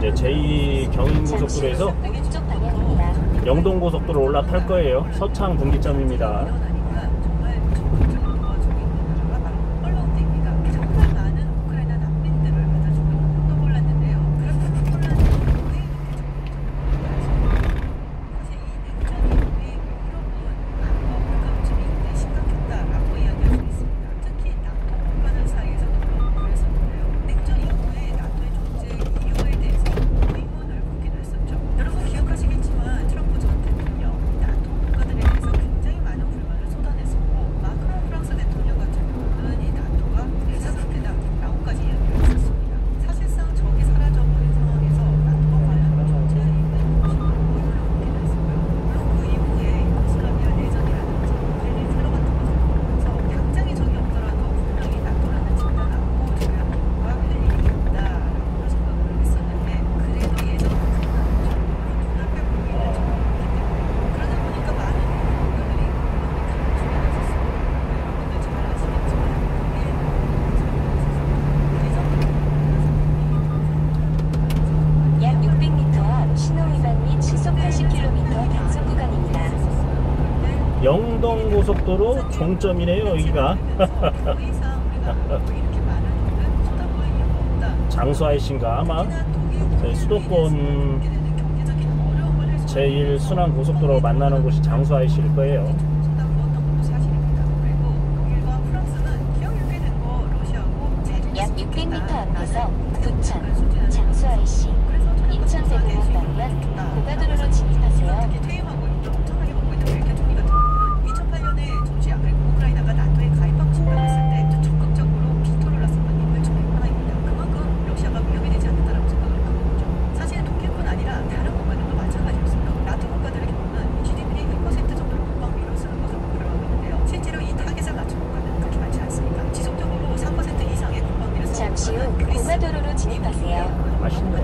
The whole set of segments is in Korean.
이제 제2 경인고속도로에서 영동고속도로 올라탈 거예요. 서창 분기점입니다. 영동고속도로 종점이네요, 여기가. 장수 IC인가 아마 저희 수도권 제1 순환고속도로 만나는 곳이 장수 IC일 거예요. 약 600m 앞에서 부천 장수 IC 인천대공원 방면 고가도로로 진입하세요. 잠시 후 고가도로로 진입하세요. 맛있네.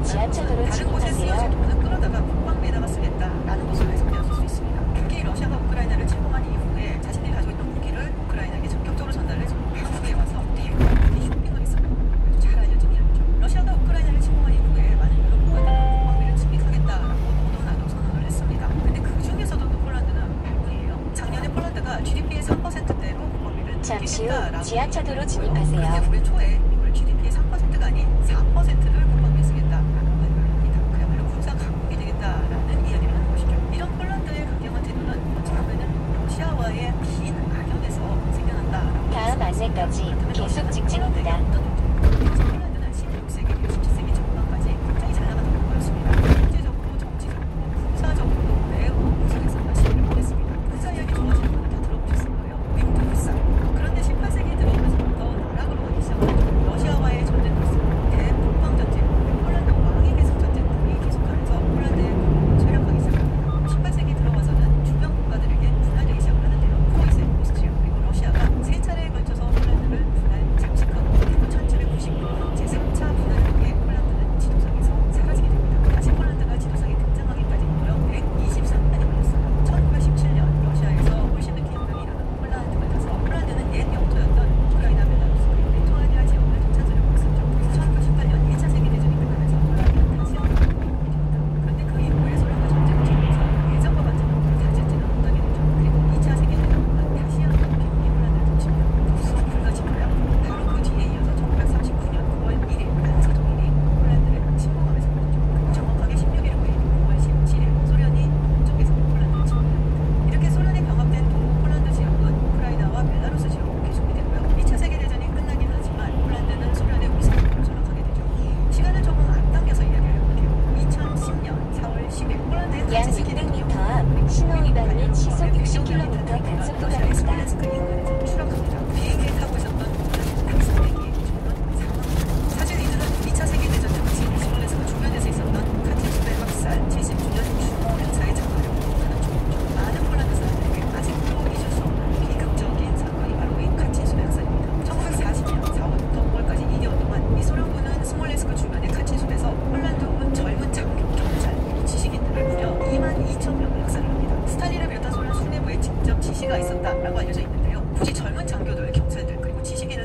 지하철도로 진입하세요. 끌어다가 국방비에다가 쓰겠다라는 것으로 해석되었을 수 있습니다. 특히 러시아가 우크라이나를 침공한 이후에 자신들이 가지고 있던 무기를 우크라이나에게 전격적으로 전달해서 한국에 와서 대규모 쇼핑을 했습니다. 잘 알려진 이야기죠. 러시아가 우크라이나를 침공한 이후에 많은 유럽국가들은 국방비를 증액하겠다라고 너도나도 선언을 했습니다. 근데 그 중에서도 또 폴란드는 일본이에요. 작년에 폴란드가 GDP의 3%대로 국방비를 잠시 후 지하철도로 진입하세요. 그런데 올해 초에 이걸 GDP의 3%가 아닌 4%를 국방비에 쓰겠다라는 그야말로 군사 강국이 되겠다라는 이야기를 하는 것이죠. 이런 폴란드의 강경한 태도는 처음에는 러시아와의 긴 악연에서 생겨난다라고 다음 안내까지 계속 직진입니다. 폴란드는 16세기, 17세기 전반까지 굉장히 잘 나가던 국가였습니다. 경제적으로, 정치적으로, 군사적으로 매우 우수했었다 시기를 보냈습니다. 군사 이야기 좋아하시는 분들 다 들어보셨을 거예요. 미국도 불사. 그런데 18세기 들어오면서부터 나락으로 가기 시작하죠. 러시아와의 전쟁도 있었고 대북방 전쟁, 폴란드 왕위 계승 전쟁 등이 계속하면서 폴란드의 국력을 쇠락하기 시작합니다. 18세기 들어와서는 주변 국가들에게 분할되기 시작을 하는데요. 프로이센, 오스트리아 그리고 러시아가 세 차례에 걸쳐서 폴란드를 분할, 잠식하고 대거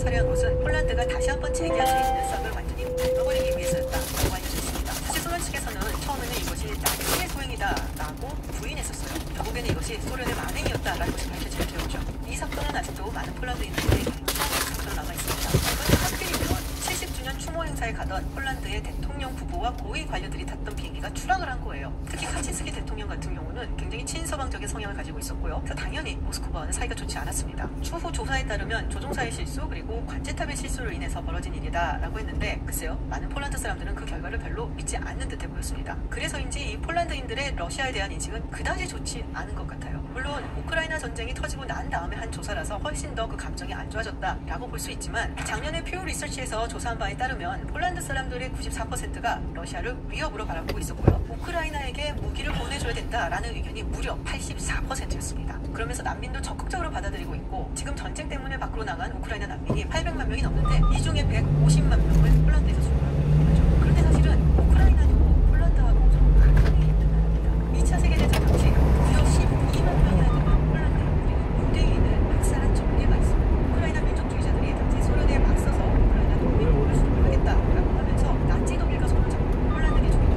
살해한 것은 폴란드가 다시 한번 재기할 수 있는 싹을 완전히 밟아버리기 위해서였다라고 알려져 있습니다. 사실 소련 측에서는 처음에는 이것이 나치의 소행이다라고 부인했었어요. 결국에는 이것이 소련의 만행이었다라는 것이 밝혀지게 되었죠. 이 사건은 아직도 많은 폴란드인들에게 무서운 상처로 남아 있습니다. 이건 하필이면 70주년 추모 행사에 가던 폴란드의 대통령 부부와 고위 관료들이 탔던 비행기가 추락을 한 거예요. 특히 카친스키 대통령 같은 경우는 굉장히 친서방적인 성향을 가지고 있었고요. 그래서 당연히 모스크바와는 사이가 좋지 않았습니다. 추후 조사에 따르면 조종사의 실수 그리고 관제탑의 실수로 인해서 벌어진 일이다라고 했는데 글쎄요, 많은 폴란드 사람들은 그 결과를 별로 믿지 않는 듯해 보였습니다. 그래서인지 이 폴란드인들의 러시아에 대한 인식은 그다지 좋지 않은 것 같아요. 물론 우크라이나 전쟁이 터지고 난 다음에 한 조사라서 훨씬 더 그 감정이 안 좋아졌다라고 볼 수 있지만 작년에 퓨어 리서치에서 조사한 바에 따르면 폴란드 사람들의 94%가 러시아를 위협으로 바라보고 있었고요. 우크라이나에게 무기를 보내줘야 된다라는 의견이 무려 84%였습니다. 그러면서 난민도 적극적으로 받아들이고 있고 지금 전쟁 때문에 밖으로 나간 우크라이나 난민이 800만 명이 넘는데 이 중에 150만 명을 폴란드에서 수용하고 있죠. 그런데 사실은 우크라이나도 폴란드하고 좀 가까이 있는 나라입니다. 2차 세계대전 당시 무려 12만 명이나 되는 폴란드 그리고 유대인을 학살한 전례가 있습니다. 우크라이나 민족주의자들이 당시 소련에 맞서서 우크라이나 독립을 수립하겠다라고 하면서 나치 독일과 손을 잡고 폴란드계 주민들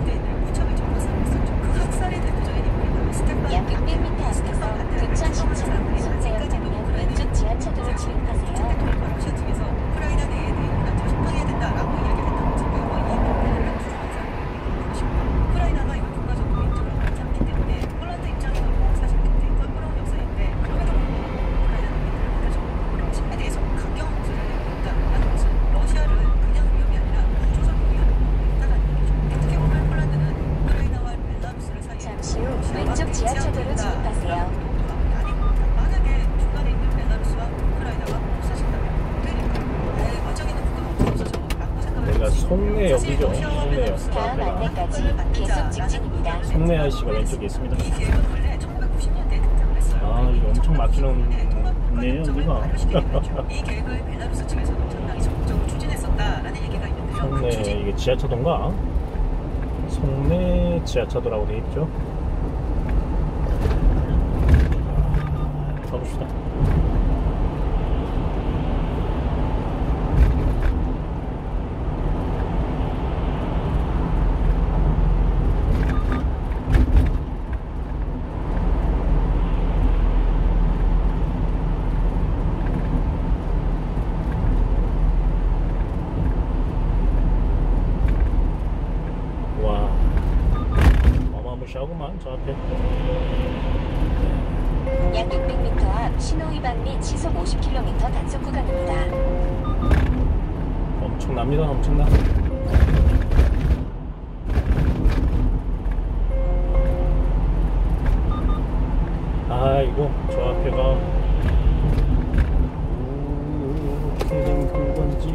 유대인을 무척이 적박사를 했었죠. 그 학살의 대표적인 인물이 바로 스테판 약 600m 앞에서 부천 신천 순세역 방면 왼쪽 지하차도로 진입하세요. 대통령과 러시아 측에서 우크라이나 내에 대인이나 적당해야 된다라고 이야기를 했다고 지금 이 문제를 주장한 사람들이 것입니다. 우크라이나가 이걸 국가적으로 인정을 하지 않기 때문에 폴란드 입장에서도 사실 굉장히 껄끄러운 역사인데 그럼에도 불구하고 우크라이나 국민들을 받아주고 침에 대해서 강경 목소리를 내고 있다라는 것은 러시아를 그냥 위협이 아니라 구조적 위협으로 있다라는 얘기죠. 어떻게 보면 폴란드는 우크라이나와 벨라루스를 사이에 잠시 후 왼쪽 지하차도로 진입하세요. 만약에 중간에 있는 벨라루스와 우크라이나가 없어진다면 어떨까? 원정 있는 국가가 없어져라고 생각을 내가 해볼 수 있고요. 송내역이죠. 사실 러시아와 송내역. 벨라루스가 다음 안내까지 계속 직진입니다. 송내 아저씨가 왼쪽에 있습니다. 이 계획은 원래 1990년대에 등장을 했어요. 아, 이거 엄청 막히는 네요, 여기가. 이 계획을 벨라루스 측에서도 상당히 적극적으로 추진했었다라는 얘기가 있는데요. 송내 이게 지하차도인가? 송내 지하차도라고 돼 있죠. 가봅시다. 와, 어마무시하구만 저 앞에. 약 600m 앞 신호 위반 및 시속 50km 단속 구간입니다. 엄청납니다, 엄청나. 아이고, 저 앞에가 어떻게 된 그건지.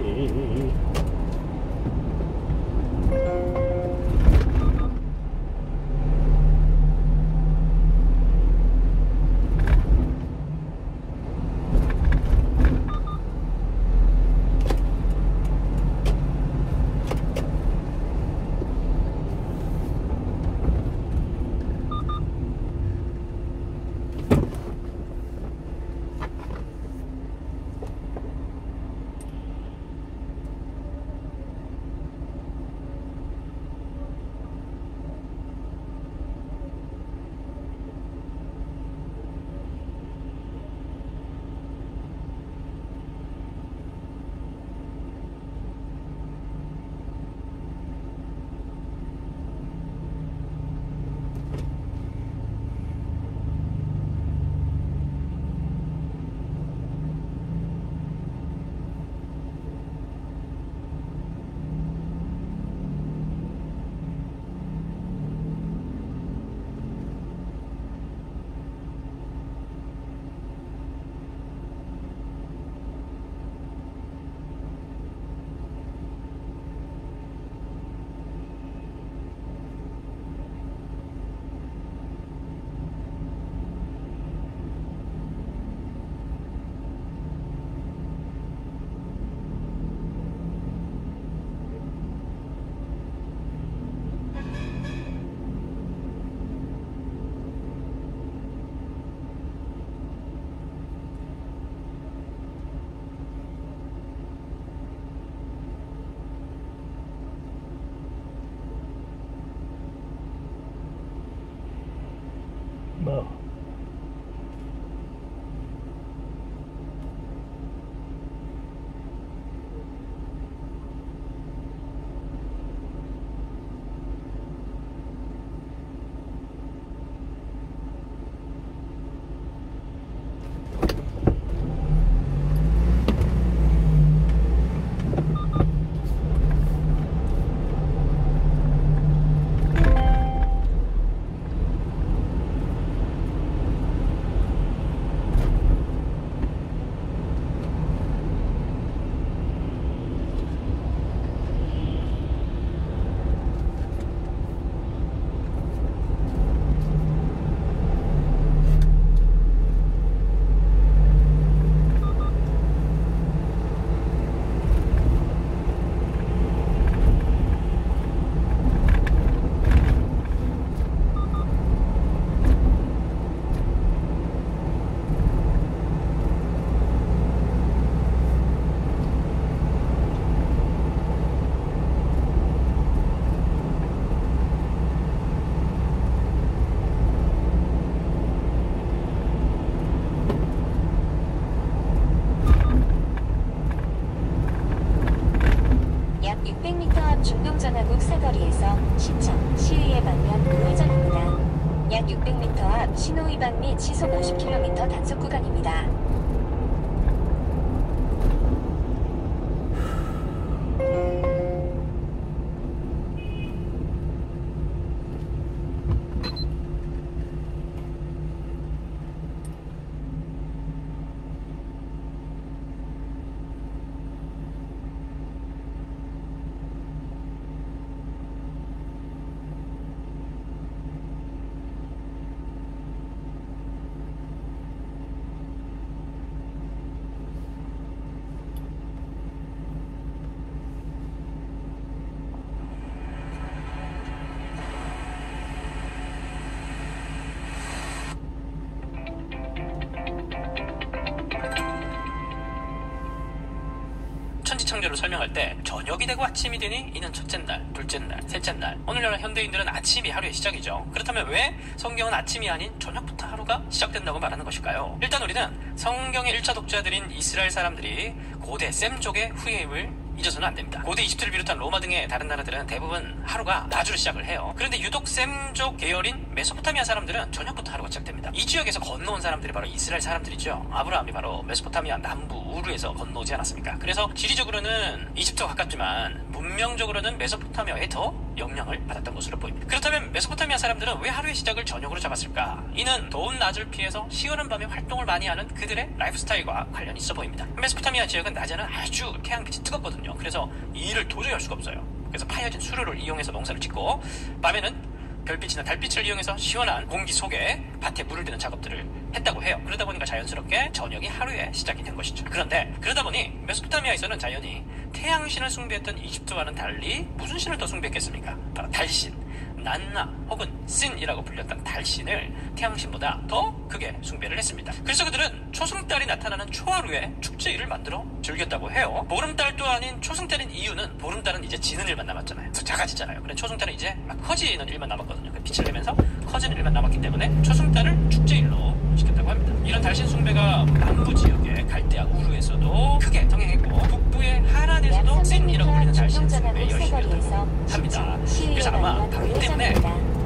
앞 중동전화국 사거리에서 시청, 시의회 방면 우회전입니다. 약 600m 앞 신호위반 및 시속 50km 단속 구간입니다. 천지창조를 설명할 때 저녁이 되고 아침이 되니 이는 첫째 날, 둘째 날, 셋째 날. 오늘날 현대인들은 아침이 하루의 시작이죠. 그렇다면 왜 성경은 아침이 아닌 저녁부터 하루가 시작된다고 말하는 것일까요? 일단 우리는 성경의 1차 독자들인 이스라엘 사람들이 고대 셈족의 후예임을 잊어서는 안 됩니다. 고대 이집트를 비롯한 로마 등의 다른 나라들은 대부분 하루가 낮으로 시작을 해요. 그런데 유독 셈족 계열인 메소포타미아 사람들은 저녁부터 하루가 시작됩니다. 이 지역에서 건너온 사람들이 바로 이스라엘 사람들이죠. 아브라함이 바로 메소포타미아 남부 우르에서 건너오지 않았습니까? 그래서 지리적으로는 이집트와 가깝지만 문명적으로는 메소포타미아에 더 영향을 받았던 것으로 보입니다. 그렇다면 메소포타미아 사람들은 왜 하루의 시작을 저녁으로 잡았을까? 이는 더운 낮을 피해서 시원한 밤에 활동을 많이 하는 그들의 라이프 스타일과 관련이 있어 보입니다. 메소포타미아 지역은 낮에는 아주 태양빛이 뜨겁거든요. 그래서 이 일을 도저히 할 수가 없어요. 그래서 파여진 수로를 이용해서 농사를 짓고 밤에는 별빛이나 달빛을 이용해서 시원한 공기 속에 밭에 물을 드는 작업들을 했다고 해요. 그러다 보니까 자연스럽게 저녁이 하루의 시작이 된 것이죠. 그런데 그러다 보니 메소포타미아에서는 자연히 태양신을 숭배했던 이집트와는 달리 무슨 신을 더 숭배했겠습니까? 바로 달신, 난나 혹은 신이라고 불렸던 달신을 태양신보다 더 크게 숭배를 했습니다. 그래서 그들은 초승달이 나타나는 초하루에 축제일을 만들어 즐겼다고 해요. 보름달도 아닌 초승달인 이유는 보름달은 이제 지는 일만 남았잖아요. 작아지잖아요. 그래 초승달은 이제 막 커지는 일만 남았거든요. 빛을 내면서 커지는 일만 남았기 때문에 초승달을 축제일로 지켰다고 합니다. 이런 달신 숭배가 남부 지역의 갈대아 우르에서도 크게 성행했고 북부의 하란에서도 신이라고 불리는 달신 숭배에 열심히 합니다. 그래서 아마 바로 이 때문에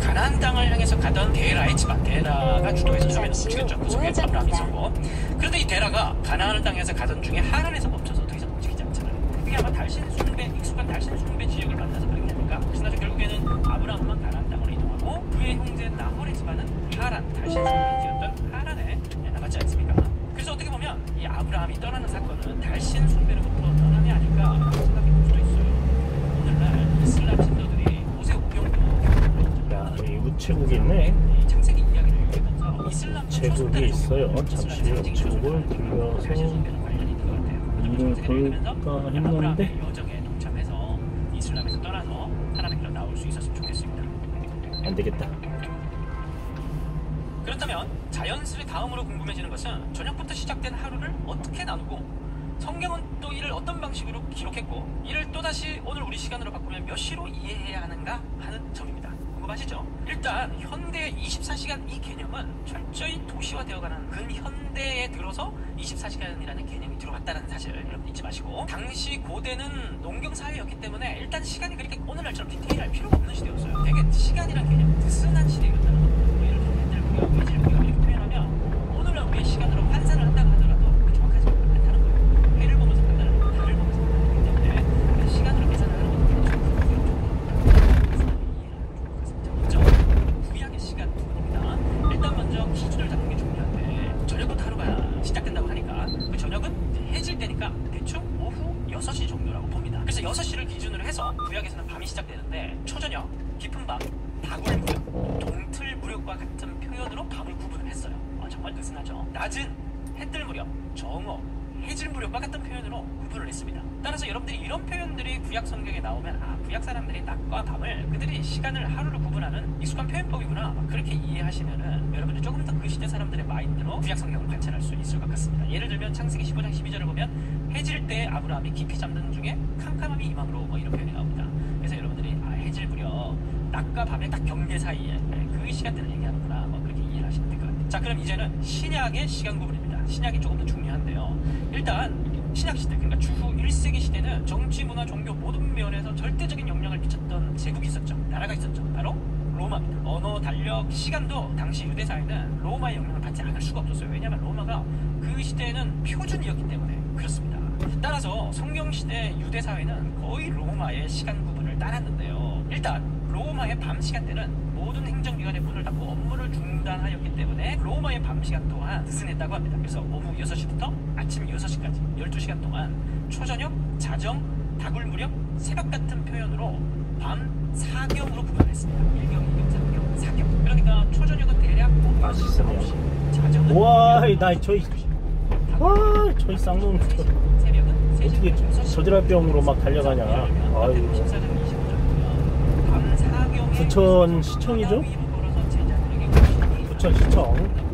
가나안 땅을 향해서 가던 데라의 집안, 데라가 주도해서 처음에는 움직였죠. 그 속에 아브라함이 있었고, 그런데 이 데라가 가나안 땅에서 가던 중에 하란에서 멈춰서 더 이상 움직이지 않잖아요. 그게 아마 달신 숭배, 익숙한 달신 숭배 지역을 만나서 그런 게 아닐까? 그래서 결국에는 아브라함만 가나안 땅으로 이동하고 그의 형제 나홀의 집안은 하란, 달신 숭배 지었던 하란에 남았지 않습니까? 그래서 어떻게 보면 이 아브라함이 떠나는 사건은 달신 숭배로부터 떠남이 아닐까 생각해 볼 수도 있어요. 오늘날 이슬람 신도들이 모세 오경도 야, 이 우체국이 있네. 창세기 이야기를 읽으면서 이슬람 제국이 있어요. 잠시 우체국을 들려서 일을 볼까 했는데 여정에 동참해서 이슬람에서 떠나서 하나님의 길로 나올 수 있었으면 좋겠습니다. 안 되겠다. 그렇다면 자연스레 다음으로 궁금해지는 것은 저녁부터 시작된 하루를 어떻게 나누고 성경은 또 이를 어떤 방식으로 기록했고 이를 또다시 오늘 우리 시간으로 바꾸면 몇 시로 이해해야 하는가 하는 점입니다. 궁금하시죠? 일단 현대의 24시간 이 개념은 철저히 도시화되어가는 근현대에 들어서 24시간이라는 개념이 들어왔다는 사실 여러분 잊지 마시고, 당시 고대는 농경사회였기 때문에 일단 시간이 그렇게 오늘날처럼 디테일할 필요가 없는 시대였어요. 되게 시간이란 개념 느슨한 시대였다는 거예요. 예를 들어 현대무역, 외질무역 이렇게 표현하면 오늘날 우리의 시간으로 환산을 한다고 하더라도 그 정확하지 않다는 거예요. 해를 보면서 판단하는 거, 달을 보면서 판단하기 때문에 시간으로 계산을 하는 것도 구약의 시간 부분입니다. 일단 먼저 기준을 잡는 게 중요한데 저녁부터 하루가 시작된다고 하니까 그 저녁은 해질 때니까 대충 오후 6시 정도라고 봅니다. 그래서 6시를 기준으로 해서 구약에서는 밤이 시작되는데 초저녁, 깊은 밤, 다굴무렵, 동틀무렵과 같은 표현으로 밤을 구분을 했어요. 정말 느슨하죠. 낮은 해뜰 무렵, 정오, 해질 무렵과 같은 표현으로 구분을 했습니다. 따라서 여러분들이 이런 표현들이 구약 성경에 나오면 구약 사람들이 낮과 밤을 그들이 시간을 하루로 구분하는 익숙한 표현법이구나 그렇게 이해하시면은 여러분들 조금 더 그 시대 사람들의 마인드로 구약 성경을 관찰할 수 있을 것 같습니다. 예를 들면 창세기 15장 12절을 보면 해질 때 아브라함이 깊이 잠든 중에 캄캄함이 이맘으로 이런 표현이 나옵니다. 그래서 여러분들이 해질 무렵, 낮과 밤의 딱 경계 사이에 그 시간대를 얘기하는구나 그렇게 이해를 하시면 될 것 같아요. 자, 그럼 이제는 신약의 시간 구분입니다. 신약이 조금 더 중요한데요. 일단 신약시대, 그러니까 주후 1세기 시대는 정치, 문화, 종교 모든 면에서 절대적인 영향을 미쳤던 제국이 있었죠. 나라가 있었죠. 바로 로마입니다. 언어, 달력, 시간도 당시 유대사회는 로마의 영향을 받지 않을 수가 없었어요. 왜냐하면 로마가 그 시대에는 표준이었기 때문에 그렇습니다. 따라서 성경시대 유대사회는 거의 로마의 시간 구분을 따랐는데요. 일단 로마의 밤 시간대는 모든 행정기관의 문을 닫고 업무를 중단하였기 때문에 로마의 밤 시간 또한 느슨했다고 합니다. 그래서 오후 6시부터 아침 6시까지 12시간 동안 초저녁, 자정, 다굴무렵, 새벽 같은 표현으로 밤 4경으로 구분을 했습니다. 1경, 2경, 3경, 4경. 그러니까 초저녁은 대략 오후 6시, 맛있어요. 9시, 자정은 와, 나 저희 쌍놈 새벽은 3시, 어떻게 6시. 저지랄병으로 막 달려가냐. 아유. 14장 25절이고요. 밤 4경에 부천 시청이죠? 위로 걸어서 제자들에게 부천 시청.